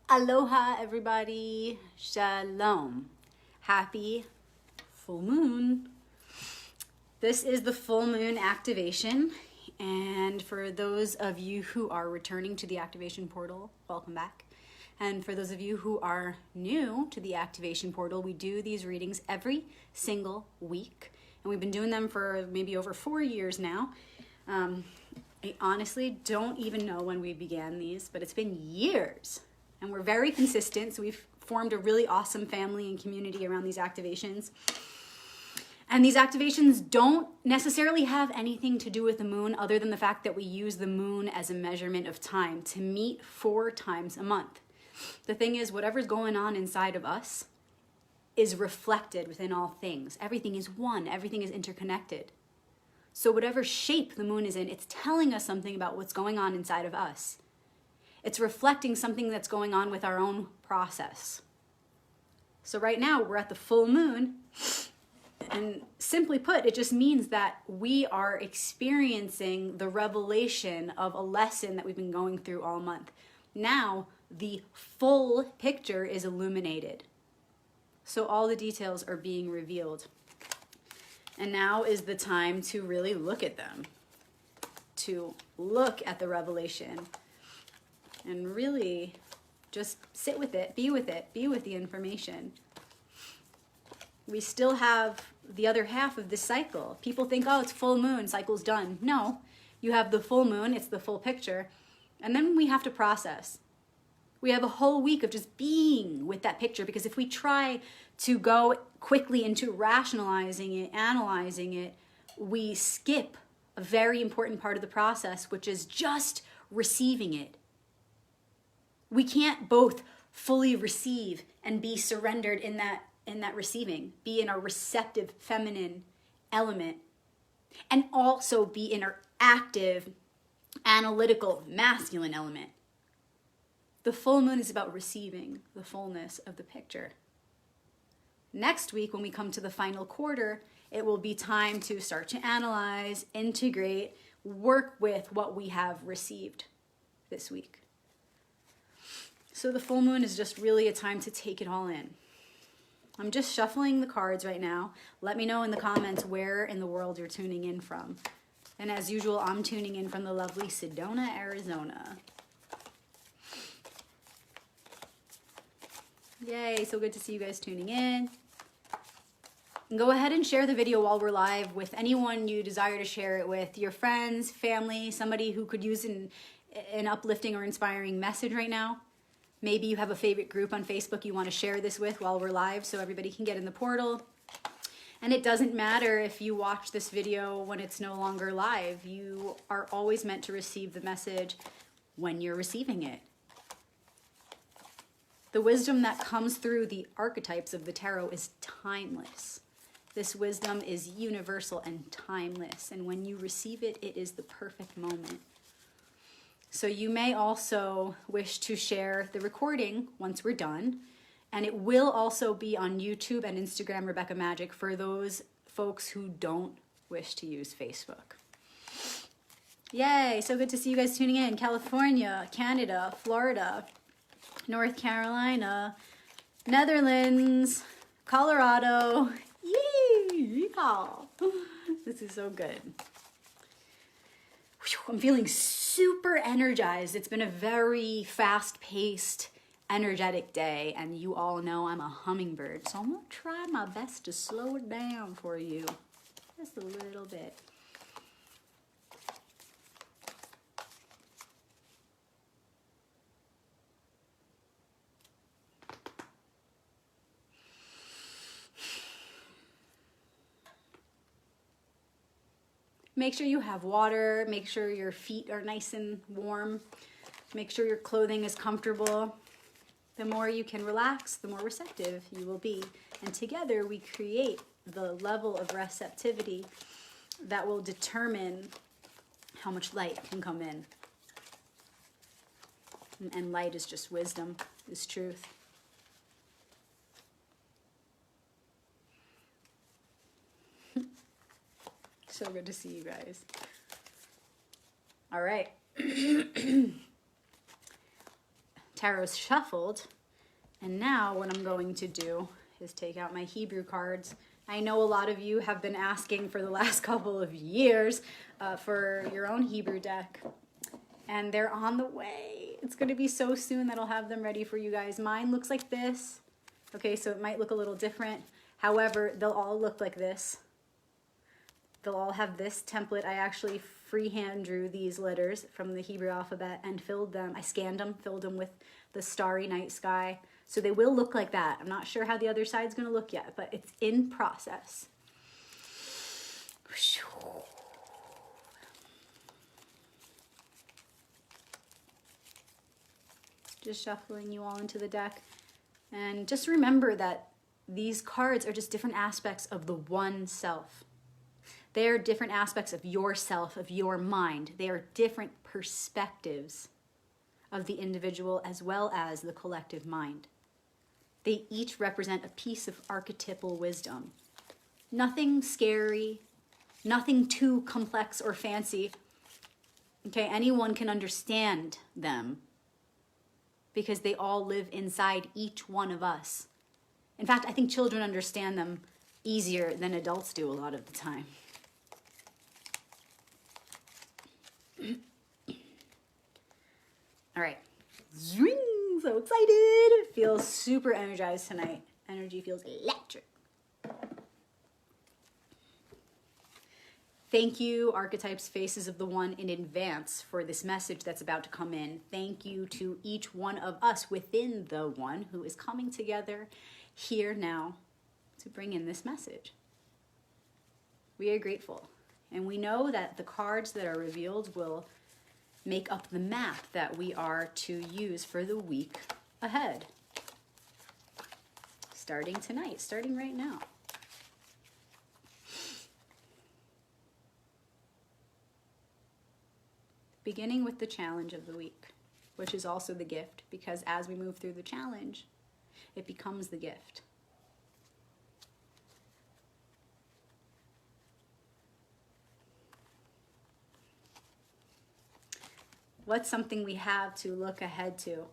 Aloha, everybody. Shalom. Happy full moon. This is the full moon activation. And for those of you who are returning to the activation portal, welcome back. And for those of you who are new to the activation portal, we do these readings every single week. And we've been doing them for maybe over 4 years now. I honestly don't even know when we began these, but it's been years. And we're very consistent, so we've formed a really awesome family and community around these activations. And these activations don't necessarily have anything to do with the moon other than the fact that we use the moon as a measurement of time to meet 4 times a month. The thing is, whatever's going on inside of us is reflected within all things. Everything is one, everything is interconnected. So whatever shape the moon is in, it's telling us something about what's going on inside of us. It's reflecting something that's going on with our own process. So right now we're at the full moon, and simply put, it just means that we are experiencing the revelation of a lesson that we've been going through all month. Now the full picture is illuminated. So all the details are being revealed. And now is the time to really look at them, to look at the revelation, and really just sit with it, be with the information. We still have the other half of this cycle. People think, oh, it's full moon, cycle's done. No, you have the full moon, it's the full picture, and then we have to process. We have a whole week of just being with that picture, because if we try to go quickly into rationalizing it, analyzing it, we skip a very important part of the process, which is just receiving it. We can't both fully receive and be surrendered in that receiving, be in a receptive feminine element, and also be in our active, analytical, masculine element. The full moon is about receiving the fullness of the picture. Next week, when we come to the final quarter, it will be time to start to analyze, integrate, work with what we have received this week. So the full moon is just really a time to take it all in. I'm just shuffling the cards right now. Let me know in the comments where in the world you're tuning in from. And as usual, I'm tuning in from the lovely Sedona, Arizona. Yay, so good to see you guys tuning in. And go ahead and share the video while we're live with anyone you desire to share it with. Your friends, family, somebody who could use an uplifting or inspiring message right now. Maybe you have a favorite group on Facebook you want to share this with while we're live so everybody can get in the portal. And it doesn't matter if you watch this video when it's no longer live. You are always meant to receive the message when you're receiving it. The wisdom that comes through the archetypes of the tarot is timeless. This wisdom is universal and timeless. And when you receive it, it is the perfect moment. So you may also wish to share the recording once we're done. And it will also be on YouTube and Instagram, Rebecca Magic, for those folks who don't wish to use Facebook. Yay, so good to see you guys tuning in. California, Canada, Florida, North Carolina, Netherlands, Colorado. Yee! Yeehaw! This is so good. I'm feeling super energized. It's been a very fast-paced, energetic day, and you all know I'm a hummingbird, so I'm gonna try my best to slow it down for you just a little bit. Make sure you have water, make sure your feet are nice and warm, make sure your clothing is comfortable. The more you can relax, the more receptive you will be. And together we create the level of receptivity that will determine how much light can come in. And light is just wisdom, is truth. So good to see you guys. All right. tarot's shuffled, and now what I'm going to do is take out my Hebrew cards. I know a lot of you have been asking for the last couple of years for your own Hebrew deck, and they're on the way. It's going to be so soon that I'll have them ready for you guys. Mine looks like this. Okay, so it might look a little different. However, they'll all look like this. They'll all have this template. I actually freehand drew these letters from the Hebrew alphabet and filled them. I scanned them, filled them with the starry night sky. So they will look like that. I'm not sure how the other side's going to look yet, but it's in process. Just shuffling you all into the deck. And just remember that these cards are just different aspects of the one self. They are different aspects of yourself, of your mind. They are different perspectives of the individual as well as the collective mind. They each represent a piece of archetypal wisdom. Nothing scary, nothing too complex or fancy. Okay, anyone can understand them because they all live inside each one of us. In fact, I think children understand them easier than adults do a lot of the time. All right. Zwing! So excited! Feels super energized tonight. Energy feels electric. Thank you, Archetypes, Faces of the One, in advance for this message that's about to come in. Thank you to each one of us within the One who is coming together here now to bring in this message. We are grateful. And we know that the cards that are revealed will make up the map that we are to use for the week ahead. Starting tonight, starting right now. Beginning with the challenge of the week, which is also the gift, because as we move through the challenge, it becomes the gift. What's something we have to look ahead to?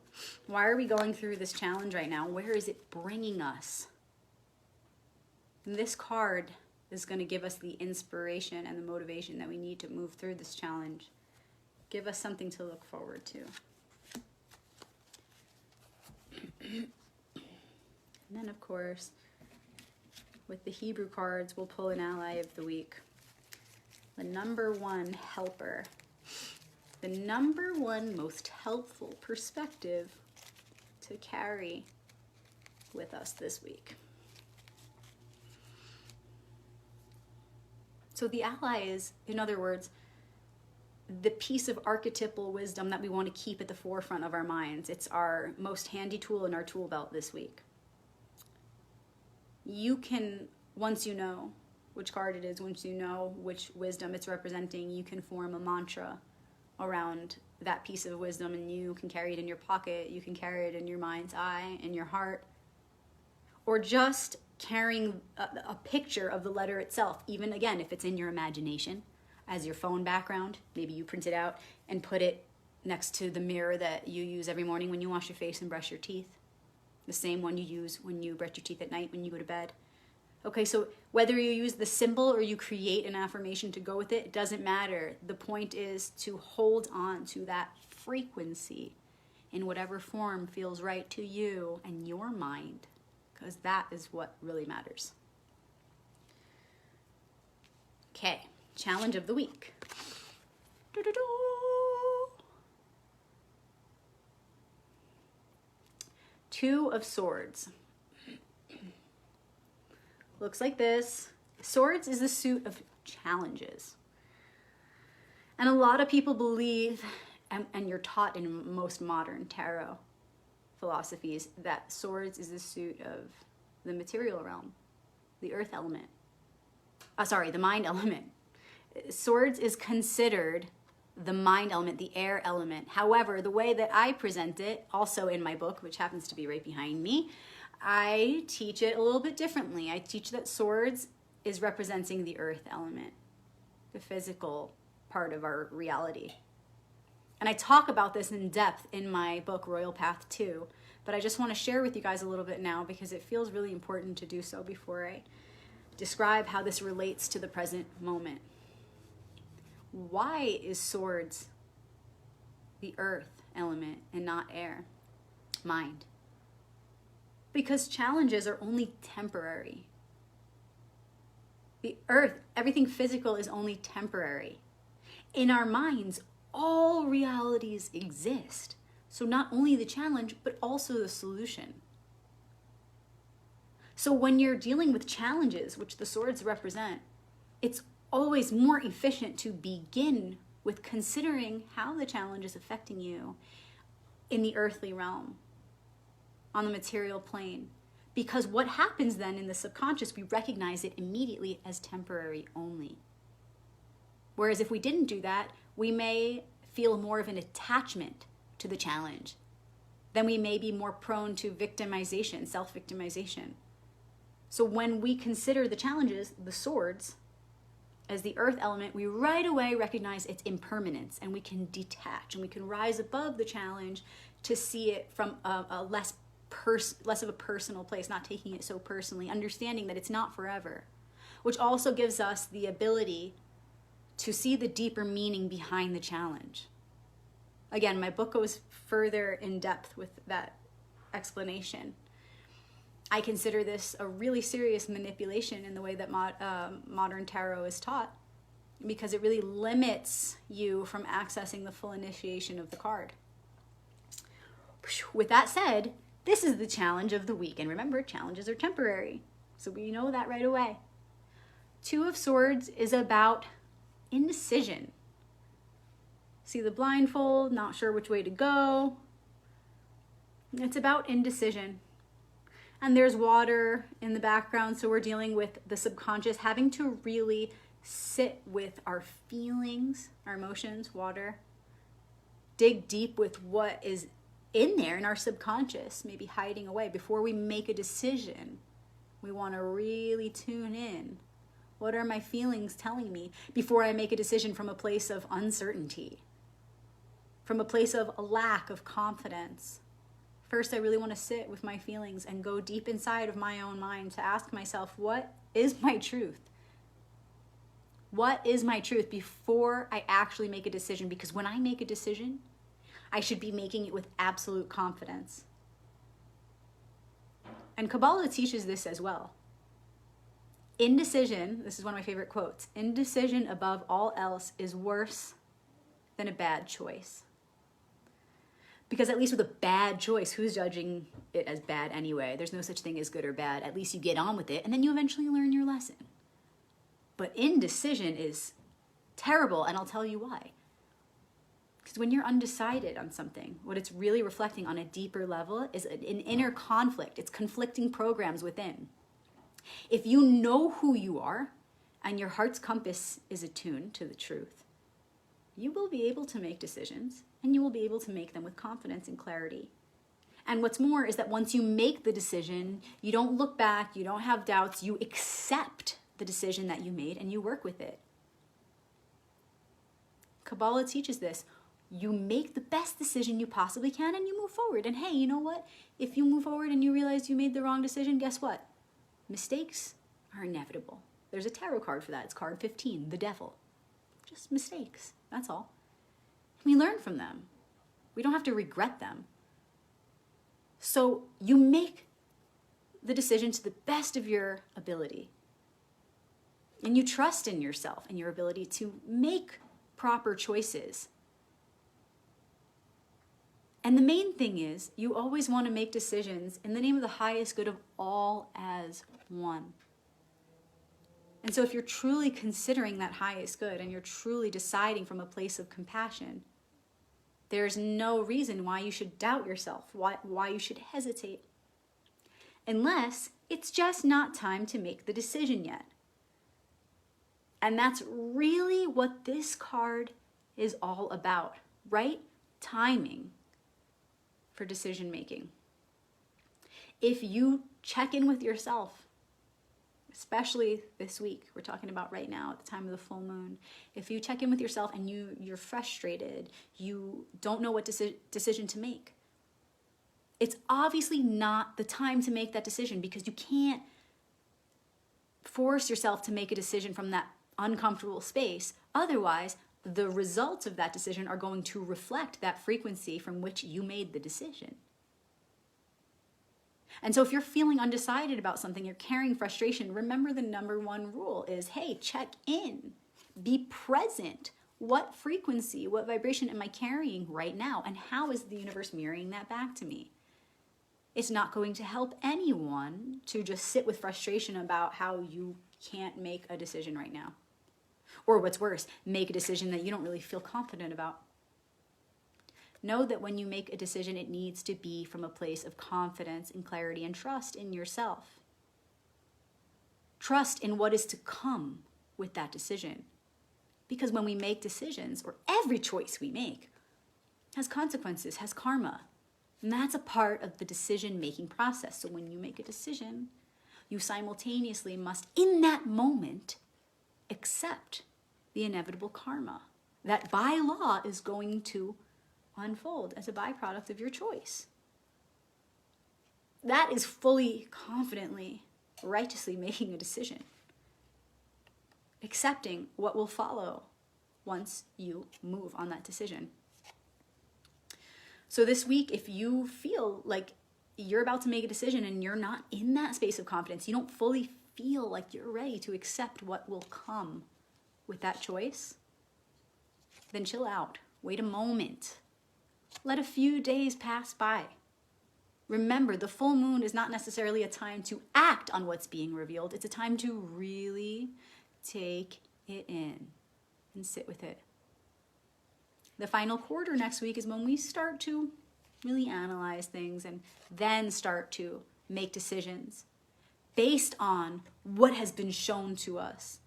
Why are we going through this challenge right now? Where is it bringing us? And this card is going to give us the inspiration and the motivation that we need to move through this challenge. Give us something to look forward to. And then, of course, with the Hebrew cards, we'll pull an ally of the week. The number one helper. The number one most helpful perspective to carry with us this week. So the ally is, in other words, the piece of archetypal wisdom that we want to keep at the forefront of our minds. It's our most handy tool in our tool belt this week. You can, once you know which card it is, once you know which wisdom it's representing, you can form a mantra around that piece of wisdom, and you can carry it in your pocket, you can carry it in your mind's eye, in your heart, or just carrying a picture of the letter itself, even again if it's in your imagination as your phone background. Maybe you print it out and put it next to the mirror that you use every morning when you wash your face and brush your teeth, the same one you use when you brush your teeth at night when you go to bed. Okay, so whether you use the symbol or you create an affirmation to go with it, it doesn't matter. The point is to hold on to that frequency in whatever form feels right to you and your mind, because that is what really matters. Okay, challenge of the week. Two of Swords. Looks like this. Swords is the suit of challenges. And a lot of people believe, and you're taught in most modern tarot philosophies, that swords is the suit of the material realm, the earth element. The mind element. Swords is considered the mind element, the air element. However, the way that I present it, also in my book, which happens to be right behind me, I teach it a little bit differently. I teach that swords is representing the earth element, the physical part of our reality. And I talk about this in depth in my book, Royal Path 2. But I just want to share with you guys a little bit now because it feels really important to do so before I describe how this relates to the present moment. Why is swords the earth element and not air? Mind. Because challenges are only temporary. The earth, everything physical is only temporary. In our minds, all realities exist. So not only the challenge, but also the solution. So when you're dealing with challenges, which the swords represent, it's always more efficient to begin with considering how the challenge is affecting you in the earthly realm, on the material plane. Because what happens then in the subconscious, we recognize it immediately as temporary only. Whereas if we didn't do that, we may feel more of an attachment to the challenge. Then we may be more prone to victimization, self-victimization. So when we consider the challenges, the swords, as the earth element, we right away recognize its impermanence, and we can detach and we can rise above the challenge to see it from a less of a personal place, not taking it so personally, understanding that it's not forever, which also gives us the ability to see the deeper meaning behind the challenge. Again, my book goes further in depth with that explanation. I consider this a really serious manipulation in the way that modern tarot is taught, because it really limits you from accessing the full initiation of the card. With that said, this is the challenge of the week. And remember, challenges are temporary. So we know that right away. Two of Swords is about indecision. See the blindfold, not sure which way to go. It's about indecision. And there's water in the background, so we're dealing with the subconscious, having to really sit with our feelings, our emotions, water. Dig deep with what is in there in our subconscious, maybe hiding away. Before we make a decision, we want to really tune in. What are my feelings telling me before I make a decision from a place of uncertainty, from a place of a lack of confidence? First, I really want to sit with my feelings and go deep inside of my own mind to ask myself, what is my truth? What is my truth before I actually make a decision? Because when I make a decision, I should be making it with absolute confidence. And Kabbalah teaches this as well. Indecision, this is one of my favorite quotes, indecision above all else is worse than a bad choice. Because at least with a bad choice, who's judging it as bad anyway? There's no such thing as good or bad. At least you get on with it, and then you eventually learn your lesson. But indecision is terrible, and I'll tell you why. Because when you're undecided on something, what it's really reflecting on a deeper level is an inner conflict. It's conflicting programs within. If you know who you are and your heart's compass is attuned to the truth, you will be able to make decisions, and you will be able to make them with confidence and clarity. And what's more is that once you make the decision, you don't look back, you don't have doubts, you accept the decision that you made and you work with it. Kabbalah teaches this. You make the best decision you possibly can and you move forward. And hey, you know what? If you move forward and you realize you made the wrong decision, guess what? Mistakes are inevitable. There's a tarot card for that. It's card 15, the devil. Just mistakes, that's all. We learn from them. We don't have to regret them. So you make the decision to the best of your ability. And you trust in yourself and your ability to make proper choices. And the main thing is, you always want to make decisions in the name of the highest good of all as one. And so if you're truly considering that highest good and you're truly deciding from a place of compassion, there's no reason why you should doubt yourself, why you should hesitate. Unless it's just not time to make the decision yet. And that's really what this card is all about, right? Timing for decision making. If you check in with yourself, especially this week we're talking about right now at the time of the full moon. If you check in with yourself and you're frustrated, you don't know what decision to make, it's obviously not the time to make that decision, because you can't force yourself to make a decision from that uncomfortable space. Otherwise, the results of that decision are going to reflect that frequency from which you made the decision. And so if you're feeling undecided about something, you're carrying frustration, remember the number one rule is, hey, check in, be present. What frequency, what vibration am I carrying right now? And how is the universe mirroring that back to me? It's not going to help anyone to just sit with frustration about how you can't make a decision right now. Or what's worse, make a decision that you don't really feel confident about. Know that when you make a decision, it needs to be from a place of confidence and clarity and trust in yourself. Trust in what is to come with that decision. Because when we make decisions, or every choice we make, has consequences, has karma. And that's a part of the decision-making process. So when you make a decision, you simultaneously must, in that moment, accept the inevitable karma that by law is going to unfold as a byproduct of your choice. That is fully, confidently, righteously making a decision. Accepting what will follow once you move on that decision. So this week, if you feel like you're about to make a decision and you're not in that space of confidence, you don't fully feel like you're ready to accept what will come with that choice, then chill out. Wait a moment. Let a few days pass by. Remember, the full moon is not necessarily a time to act on what's being revealed. It's a time to really take it in and sit with it. The final quarter next week is when we start to really analyze things and then start to make decisions based on what has been shown to us,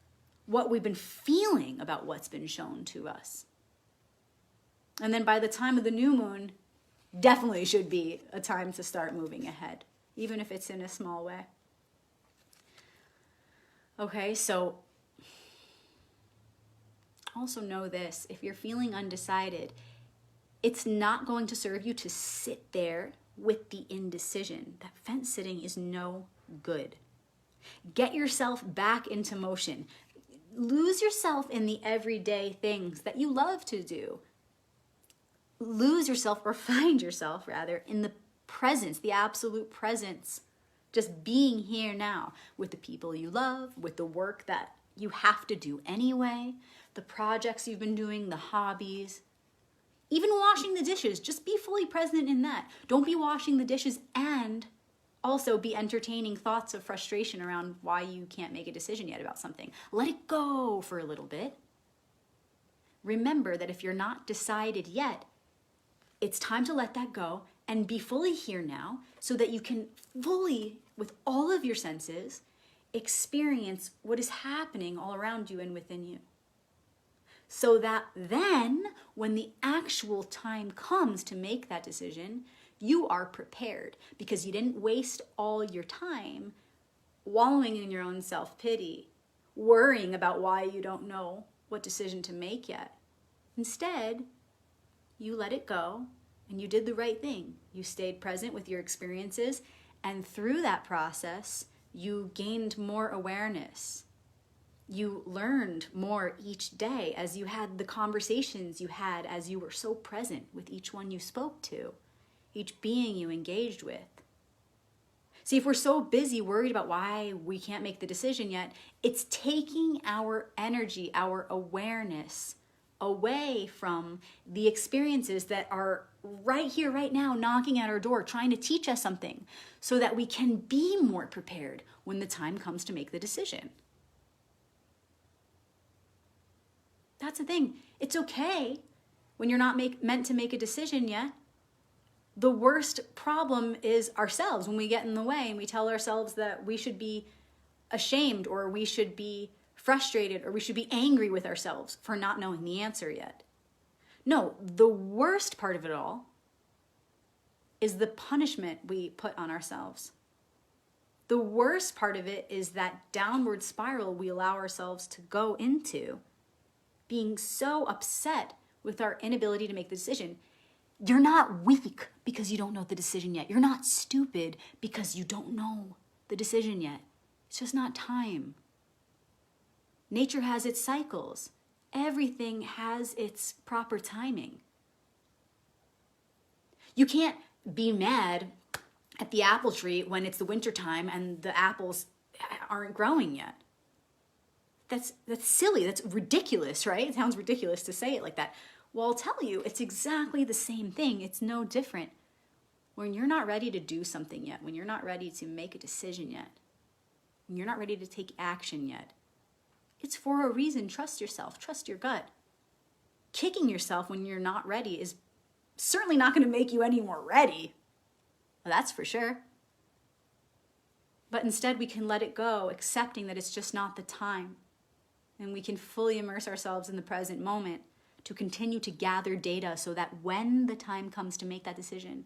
what we've been feeling about what's been shown to us. And then by the time of the new moon, definitely should be a time to start moving ahead, even if it's in a small way. Okay, so also know this, if you're feeling undecided, it's not going to serve you to sit there with the indecision. That fence sitting is no good. Get yourself back into motion. Lose yourself in the everyday things that you love to do. Lose yourself, or find yourself rather, in the presence, the absolute presence. Just being here now with the people you love, with the work that you have to do anyway, the projects you've been doing, the hobbies, even washing the dishes. Just be fully present in that. Don't be washing the dishes and also be entertaining thoughts of frustration around why you can't make a decision yet about something. Let it go for a little bit. Remember that if you're not decided yet, it's time to let that go and be fully here now so that you can fully, with all of your senses, experience what is happening all around you and within you. So that then, when the actual time comes to make that decision, you are prepared because you didn't waste all your time wallowing in your own self-pity, worrying about why you don't know what decision to make yet. Instead, you let it go and you did the right thing. You stayed present with your experiences, and through that process, you gained more awareness. You learned more each day as you had the conversations you had, as you were so present with each one you spoke to, each being you engaged with. See, if we're so busy worried about why we can't make the decision yet, it's taking our energy, our awareness away from the experiences that are right here, right now, knocking at our door, trying to teach us something so that we can be more prepared when the time comes to make the decision. That's the thing. It's okay when you're not meant to make a decision yet. The worst problem is ourselves, when we get in the way and we tell ourselves that we should be ashamed, or we should be frustrated, or we should be angry with ourselves for not knowing the answer yet. No, the worst part of it all is the punishment we put on ourselves. The worst part of it is that downward spiral we allow ourselves to go into, being so upset with our inability to make the decision. You're not weak because you don't know the decision yet. You're not stupid because you don't know the decision yet. It's just not time. Nature has its cycles. Everything has its proper timing. You can't be mad at the apple tree when it's the winter time and the apples aren't growing yet. That's silly. That's ridiculous, right? It sounds ridiculous to say it like that. Well, I'll tell you, it's exactly the same thing. It's no different. When you're not ready to do something yet, when you're not ready to make a decision yet, when you're not ready to take action yet, it's for a reason. Trust yourself. Trust your gut. Kicking yourself when you're not ready is certainly not going to make you any more ready. Well, that's for sure. But instead, we can let it go, accepting that it's just not the time. And we can fully immerse ourselves in the present moment to continue to gather data so that when the time comes to make that decision,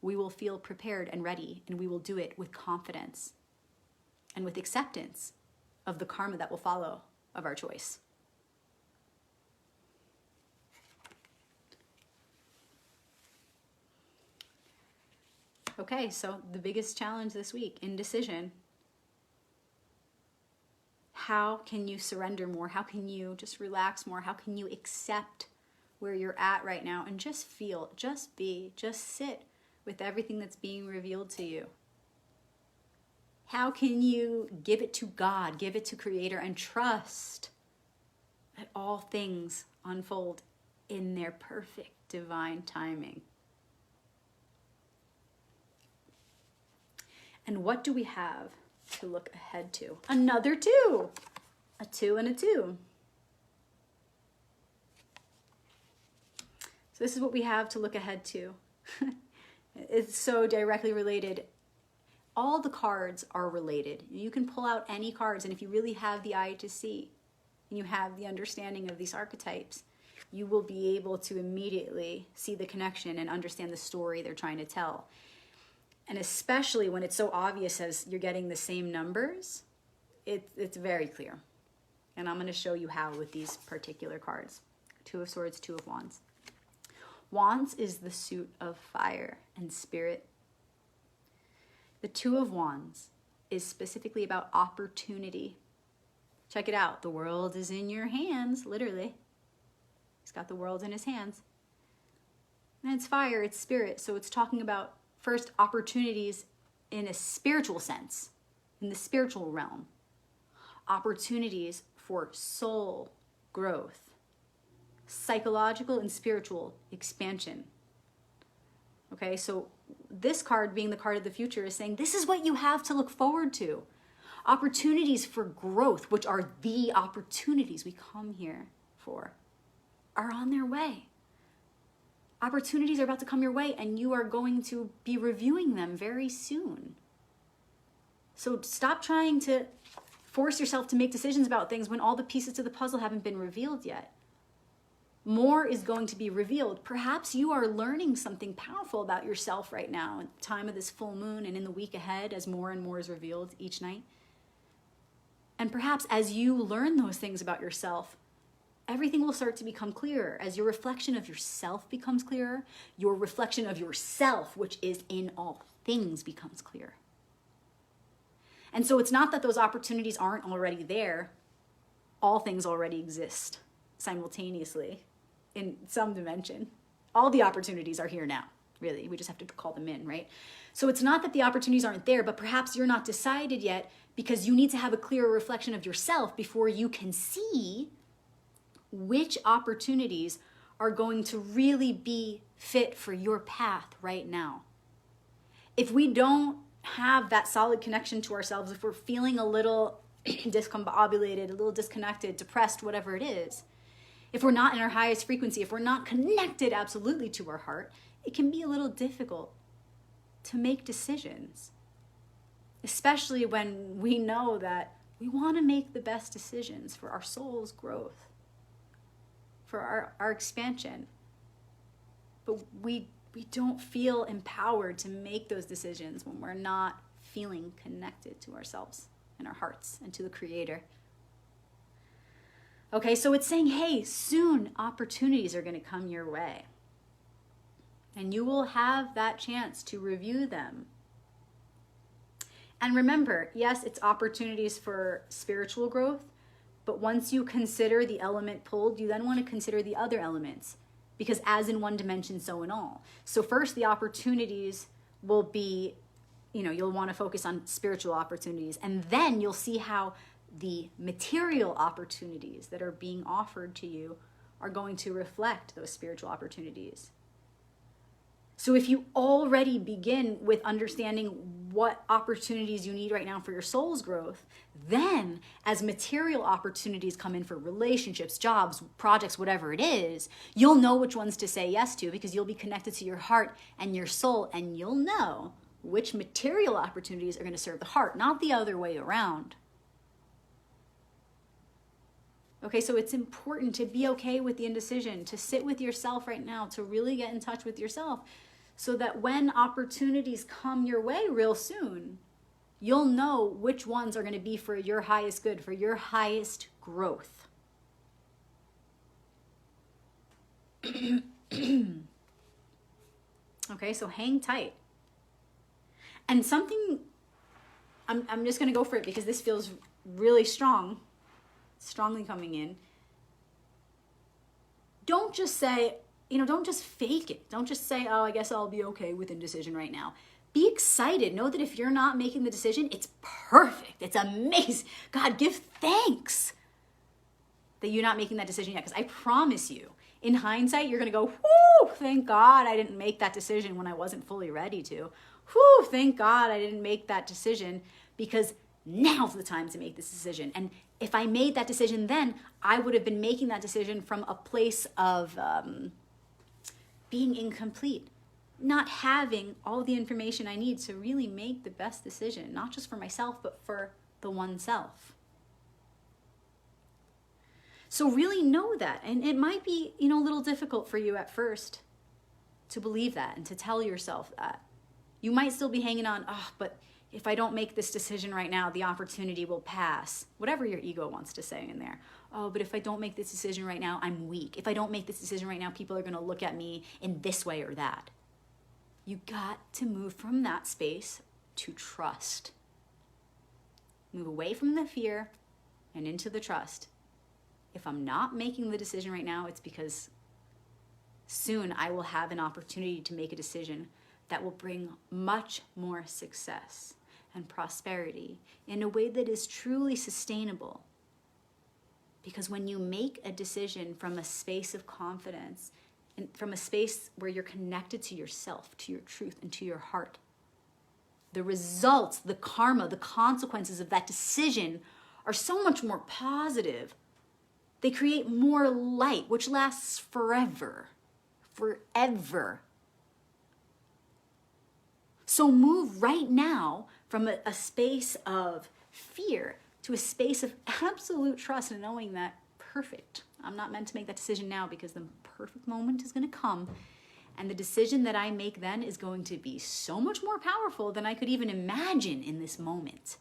we will feel prepared and ready, and we will do it with confidence and with acceptance of the karma that will follow of our choice. Okay, so the biggest challenge this week, indecision. How can you surrender more? How can you just relax more? How can you accept where you're at right now and just feel, just be, just sit with everything that's being revealed to you? How can you give it to God, give it to Creator, and trust that all things unfold in their perfect divine timing? And what do we have to look ahead to? Another 2. A 2 and a 2. So this is what we have to look ahead to. It's so directly related. All the cards are related. You can pull out any cards, and if you really have the eye to see, and you have the understanding of these archetypes, you will be able to immediately see the connection and understand the story they're trying to tell. And especially when it's so obvious as you're getting the same numbers, it's very clear. And I'm going to show you how with these particular cards. 2 of Swords, 2 of Wands. Wands is the suit of fire and spirit. The 2 of Wands is specifically about opportunity. Check it out. The world is in your hands, literally. He's got the world in his hands. And it's fire, it's spirit. So it's talking about first opportunities in a spiritual sense, in the spiritual realm. Opportunities for soul growth, psychological and spiritual expansion. Okay, so this card, being the card of the future, is saying this is what you have to look forward to. Opportunities for growth, which are the opportunities we come here for, are on their way. Opportunities are about to come your way, and you are going to be reviewing them very soon. So stop trying to force yourself to make decisions about things when all the pieces to the puzzle haven't been revealed yet. More is going to be revealed. Perhaps you are learning something powerful about yourself right now at the time of this full moon and in the week ahead as more and more is revealed each night. And perhaps as you learn those things about yourself, everything will start to become clearer. As your reflection of yourself becomes clearer, your reflection of yourself, which is in all things, becomes clearer. And so it's not that those opportunities aren't already there. All things already exist simultaneously in some dimension. All the opportunities are here now, really. We just have to call them in, right? So it's not that the opportunities aren't there, but perhaps you're not decided yet because you need to have a clearer reflection of yourself before you can see which opportunities are going to really be fit for your path right now. If we don't have that solid connection to ourselves, if we're feeling a little discombobulated, a little disconnected, depressed, whatever it is, if we're not in our highest frequency, if we're not connected absolutely to our heart, it can be a little difficult to make decisions, especially when we know that we want to make the best decisions for our soul's growth, for our expansion. But we don't feel empowered to make those decisions when we're not feeling connected to ourselves and our hearts and to the Creator. Okay, so it's saying, hey, soon opportunities are going to come your way. And you will have that chance to review them. And remember, yes, it's opportunities for spiritual growth, but once you consider the element pulled, you then want to consider the other elements, because as in one dimension, so in all. So first, the opportunities will be, you'll want to focus on spiritual opportunities, and then you'll see how the material opportunities that are being offered to you are going to reflect those spiritual opportunities. So if you already begin with understanding what opportunities you need right now for your soul's growth, then as material opportunities come in for relationships, jobs, projects, whatever it is, you'll know which ones to say yes to, because you'll be connected to your heart and your soul, and you'll know which material opportunities are going to serve the heart, not the other way around. Okay, so it's important to be okay with the indecision, to sit with yourself right now, to really get in touch with yourself, so that when opportunities come your way real soon, you'll know which ones are going to be for your highest good, for your highest growth. Okay, so hang tight. And something, I'm just going to go for it because this feels really strongly coming in. Don't just say, don't just fake it. Don't just say, oh, I guess I'll be okay with indecision right now. Be excited. Know that if you're not making the decision, it's perfect. It's amazing. God, give thanks that you're not making that decision yet. Because I promise you, in hindsight, you're going to go, whoo, thank God I didn't make that decision when I wasn't fully ready to. Whoo, thank God I didn't make that decision, because now's the time to make this decision. And if I made that decision then, I would have been making that decision from a place of being incomplete, not having all the information I need to really make the best decision, not just for myself, but for the oneself. So really know that. And it might be, a little difficult for you at first to believe that and to tell yourself that. You might still be hanging on, but if I don't make this decision right now, the opportunity will pass. Whatever your ego wants to say in there. Oh, but if I don't make this decision right now, I'm weak. If I don't make this decision right now, people are going to look at me in this way or that. You got to move from that space to trust. Move away from the fear and into the trust. If I'm not making the decision right now, it's because soon I will have an opportunity to make a decision that will bring much more success and prosperity in a way that is truly sustainable. Because when you make a decision from a space of confidence, and from a space where you're connected to yourself, to your truth, and to your heart, the results, the karma, the consequences of that decision are so much more positive. They create more light, which lasts forever. Forever. So move right now from a space of fear to a space of absolute trust and knowing that, perfect, I'm not meant to make that decision now because the perfect moment is going to come. And the decision that I make then is going to be so much more powerful than I could even imagine in this moment.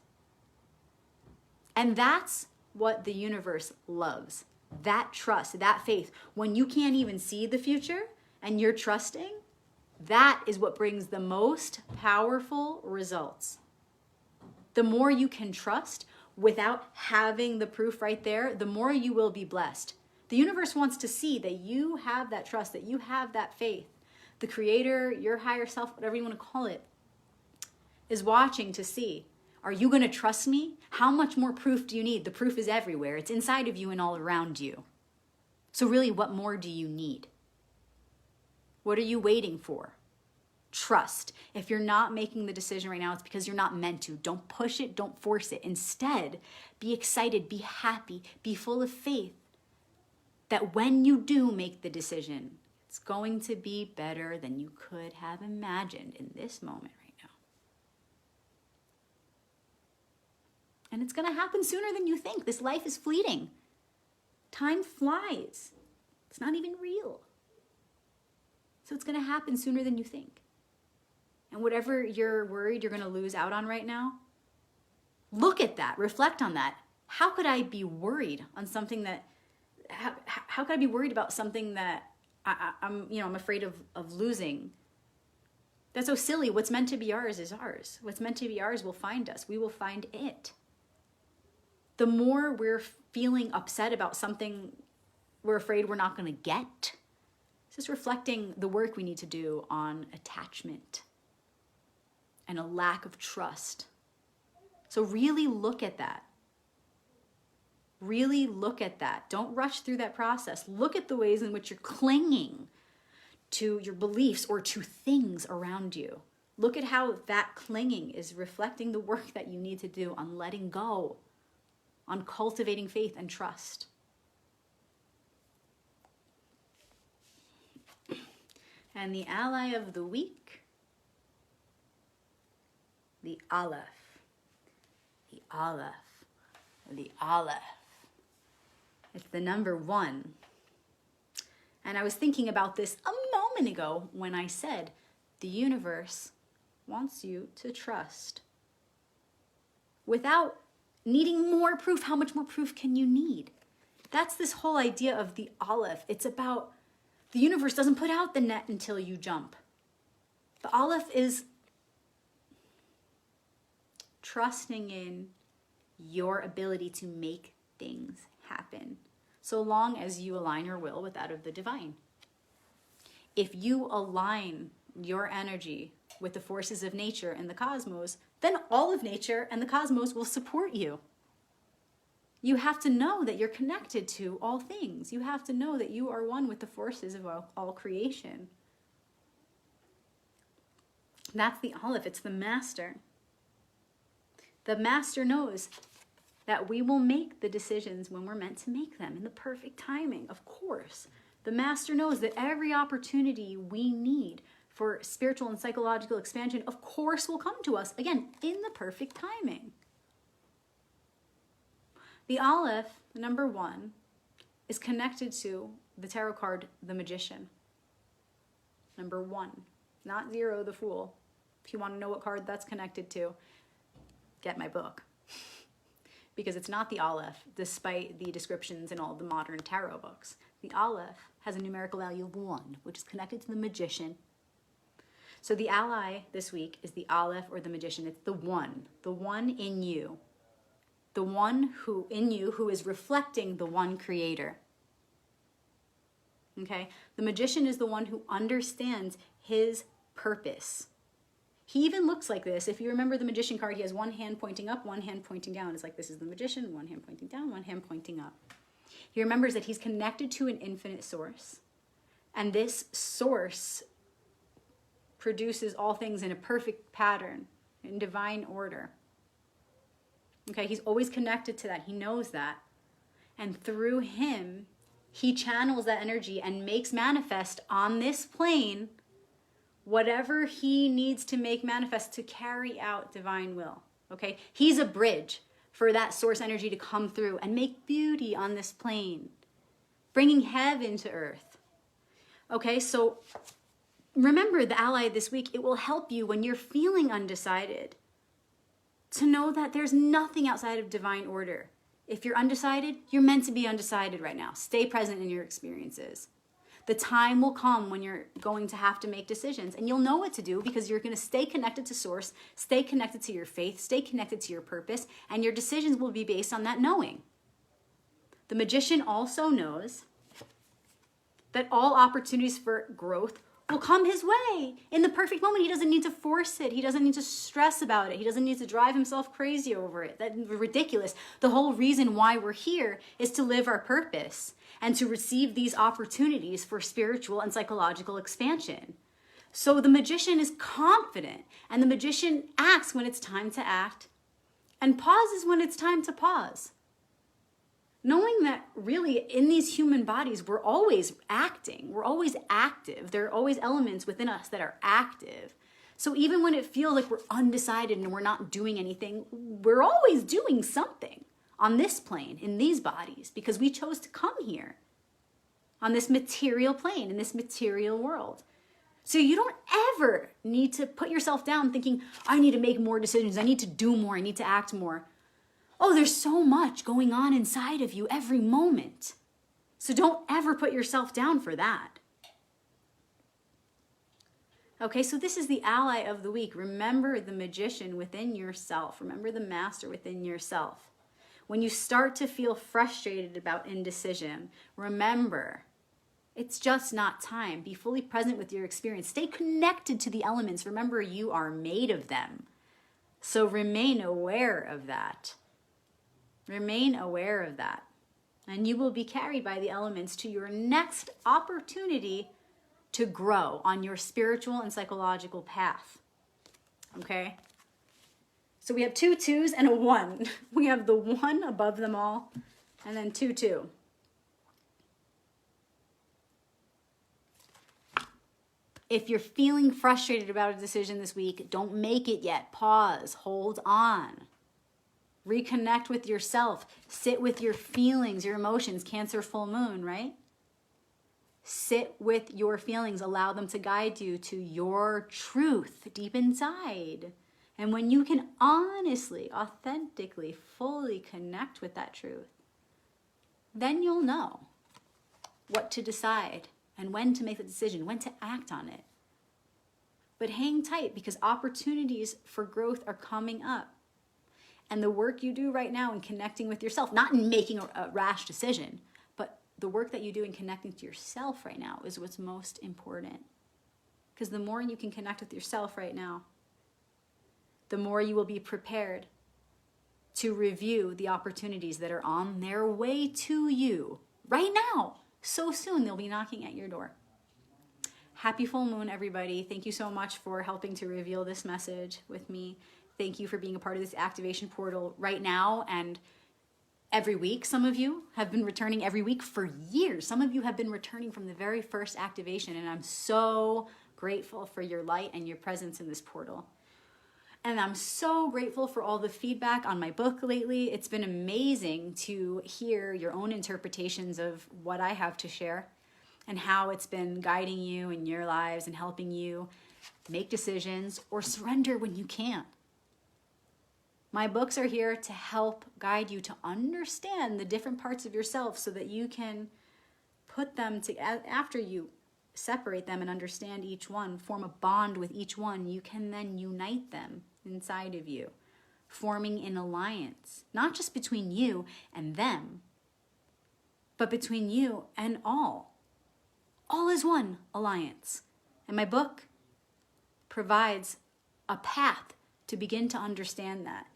And that's what the universe loves. That trust, that faith. When you can't even see the future and you're trusting, that is what brings the most powerful results. The more you can trust without having the proof right there, the more you will be blessed. The universe wants to see that you have that trust, that you have that faith. The Creator, your higher self, whatever you want to call it, is watching to see, are you going to trust me? How much more proof do you need? The proof is everywhere. It's inside of you and all around you. So really, what more do you need? What are you waiting for? Trust. If you're not making the decision right now, it's because you're not meant to. Don't push it. Don't force it. Instead, be excited, be happy, be full of faith that when you do make the decision, it's going to be better than you could have imagined in this moment right now. And it's going to happen sooner than you think. This life is fleeting. Time flies. It's not even real. So it's going to happen sooner than you think. And whatever you're worried you're going to lose out on right now, look at that, reflect on that. How could I be worried on something that, how could I be worried about something that I'm afraid of losing? That's so silly. What's meant to be ours is ours. What's meant to be ours will find us. We will find it. The more we're feeling upset about something we're afraid we're not going to get, it's just reflecting the work we need to do on attachment and a lack of trust. So really look at that. Really look at that. Don't rush through that process. Look at the ways in which you're clinging to your beliefs or to things around you. Look at how that clinging is reflecting the work that you need to do on letting go, on cultivating faith and trust. And the ally of the week, the Aleph. The Aleph. The Aleph. It's the number 1. And I was thinking about this a moment ago when I said the universe wants you to trust. Without needing more proof, how much more proof can you need? That's this whole idea of the Aleph. It's about the universe doesn't put out the net until you jump. The Aleph is trusting in your ability to make things happen, so long as you align your will with that of the divine. If you align your energy with the forces of nature and the cosmos, then all of nature and the cosmos will support you. You have to know that you're connected to all things. You have to know that you are one with the forces of all creation. That's the Aleph. It's the master. The master knows that we will make the decisions when we're meant to make them in the perfect timing, of course. The master knows that every opportunity we need for spiritual and psychological expansion, of course, will come to us, again, in the perfect timing. The Aleph, number 1, is connected to the tarot card, the Magician. Number 1, not 0, the Fool. If you want to know what card that's connected to, get my book. Because it's not the Aleph, despite the descriptions in all the modern tarot books. The Aleph has a numerical value of 1, which is connected to the Magician. So the ally this week is the Aleph or the Magician. It's the one in you. The one who in you who is reflecting the one creator. Okay? The Magician is the one who understands his purpose. He even looks like this. If you remember the Magician card, he has one hand pointing up, one hand pointing down. It's like this is the Magician, one hand pointing down, one hand pointing up. He remembers that he's connected to an infinite source. And this source produces all things in a perfect pattern, in divine order. Okay, he's always connected to that. He knows that. And through him, he channels that energy and makes manifest on this plane whatever he needs to make manifest to carry out divine will. Okay, he's a bridge for that source energy to come through and make beauty on this plane, bringing heaven to earth. Okay, so remember the ally this week. It will help you when you're feeling undecided to know that there's nothing outside of divine order. If you're undecided, you're meant to be undecided right now. Stay present in your experiences. The time will come when you're going to have to make decisions, and you'll know what to do because you're going to stay connected to source, stay connected to your faith, stay connected to your purpose, and your decisions will be based on that knowing. The Magician also knows that all opportunities for growth will come his way in the perfect moment. He doesn't need to force it. He doesn't need to stress about it. He doesn't need to drive himself crazy over it. That's ridiculous. The whole reason why we're here is to live our purpose and to receive these opportunities for spiritual and psychological expansion. So the Magician is confident, and the Magician acts when it's time to act and pauses when it's time to pause. Knowing that really in these human bodies, we're always acting. We're always active. There are always elements within us that are active. So even when it feels like we're undecided and we're not doing anything, we're always doing something on this plane, in these bodies, because we chose to come here on this material plane, in this material world. So you don't ever need to put yourself down thinking, I need to make more decisions. I need to do more. I need to act more. Oh, there's so much going on inside of you every moment. So don't ever put yourself down for that. Okay, so this is the ally of the week. Remember the magician within yourself. Remember the master within yourself. When you start to feel frustrated about indecision, remember, it's just not time. Be fully present with your experience. Stay connected to the elements. Remember, you are made of them. So remain aware of that. Remain aware of that. And you will be carried by the elements to your next opportunity to grow on your spiritual and psychological path. Okay? So we have 2 2s and a 1. We have the 1 above them all, and then 2 2. If you're feeling frustrated about a decision this week, don't make it yet. Pause. Hold on. Reconnect with yourself. Sit with your feelings, your emotions. Cancer full moon, right? Sit with your feelings. Allow them to guide you to your truth deep inside. And when you can honestly, authentically, fully connect with that truth, then you'll know what to decide and when to make the decision, when to act on it. But hang tight, because opportunities for growth are coming up. And the work you do right now in connecting with yourself, not in making a rash decision, but the work that you do in connecting to yourself right now is what's most important. Because the more you can connect with yourself right now, the more you will be prepared to review the opportunities that are on their way to you right now. So soon they'll be knocking at your door. Happy full moon, everybody. Thank you so much for helping to reveal this message with me. Thank you for being a part of this activation portal right now and every week. Some of you have been returning every week for years. Some of you have been returning from the very first activation, and I'm so grateful for your light and your presence in this portal. And I'm so grateful for all the feedback on my book lately. It's been amazing to hear your own interpretations of what I have to share and how it's been guiding you in your lives and helping you make decisions or surrender when you can't. My books are here to help guide you to understand the different parts of yourself so that you can put them together. After you separate them and understand each one, form a bond with each one, you can then unite them inside of you, forming an alliance, not just between you and them, but between you and all. All is one alliance. And my book provides a path to begin to understand that,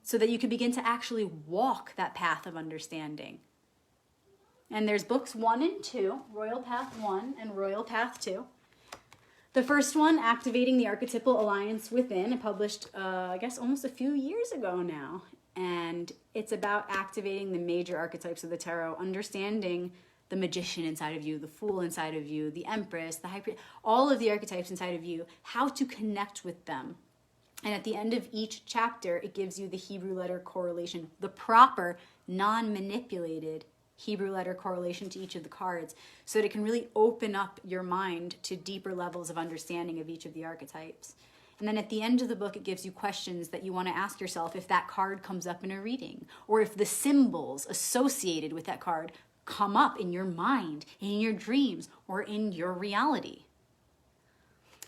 so that you can begin to actually walk that path of understanding. And there's books 1 and 2, Royal Path 1 and Royal Path 2. The first one, Activating the Archetypal Alliance Within, I published, I guess, almost a few years ago now. And it's about activating the major archetypes of the tarot, understanding the magician inside of you, the fool inside of you, the empress, the high priest, all of the archetypes inside of you, how to connect with them. And at the end of each chapter, it gives you the Hebrew letter correlation, the proper, non-manipulated Hebrew letter correlation to each of the cards, so that it can really open up your mind to deeper levels of understanding of each of the archetypes. And then at the end of the book, it gives you questions that you want to ask yourself if that card comes up in a reading, or if the symbols associated with that card come up in your mind, in your dreams, or in your reality.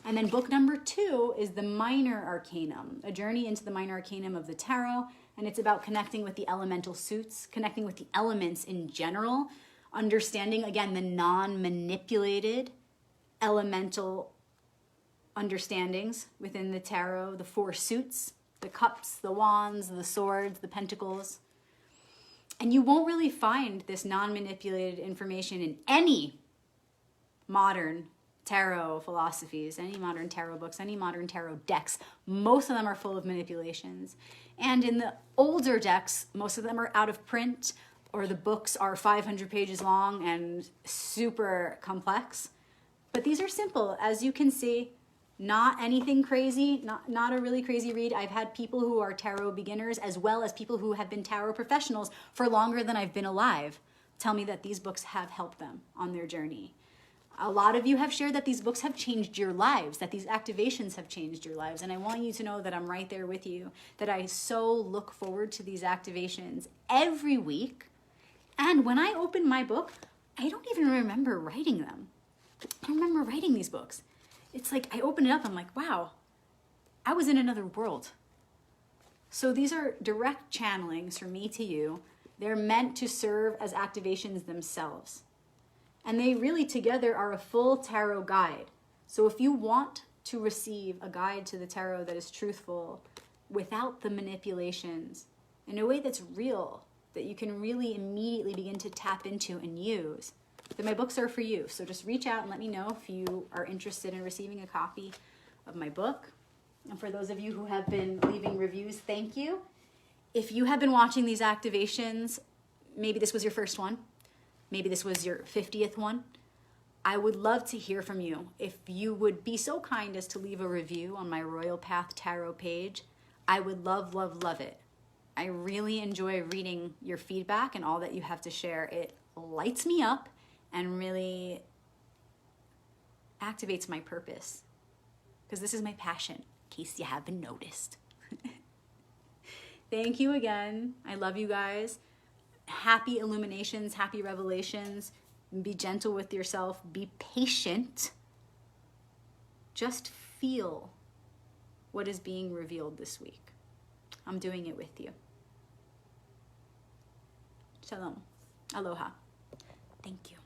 And then book number 2 is the Minor Arcanum, a journey into the Minor Arcanum of the Tarot. And it's about connecting with the elemental suits, connecting with the elements in general, understanding, again, the non-manipulated elemental understandings within the tarot, the 4 suits, the cups, the wands, the swords, the pentacles. And you won't really find this non-manipulated information in any modern tarot philosophies, any modern tarot books, any modern tarot decks. Most of them are full of manipulations. And in the older decks, most of them are out of print, or the books are 500 pages long and super complex. But these are simple, as you can see, not anything crazy, not a really crazy read. I've had people who are tarot beginners, as well as people who have been tarot professionals for longer than I've been alive, tell me that these books have helped them on their journey. A lot of you have shared that these books have changed your lives, that these activations have changed your lives. And I want you to know that I'm right there with you, that I so look forward to these activations every week. And when I open my book, I don't even remember writing them. I don't remember writing these books. It's like I open it up, I'm like, wow, I was in another world. So these are direct channelings from me to you. They're meant to serve as activations themselves. And they really together are a full tarot guide. So if you want to receive a guide to the tarot that is truthful, without the manipulations, in a way that's real, that you can really immediately begin to tap into and use, then my books are for you. So just reach out and let me know if you are interested in receiving a copy of my book. And for those of you who have been leaving reviews, thank you. If you have been watching these activations, maybe this was your first one, maybe this was your 50th one, I would love to hear from you. If you would be so kind as to leave a review on my Royal Path Tarot page, I would love, love, love it. I really enjoy reading your feedback and all that you have to share. It lights me up and really activates my purpose, because this is my passion, in case you haven't noticed. Thank you again. I love you guys. Happy illuminations, happy revelations. Be gentle with yourself. Be patient. Just feel what is being revealed this week. I'm doing it with you. Shalom. Aloha. Thank you.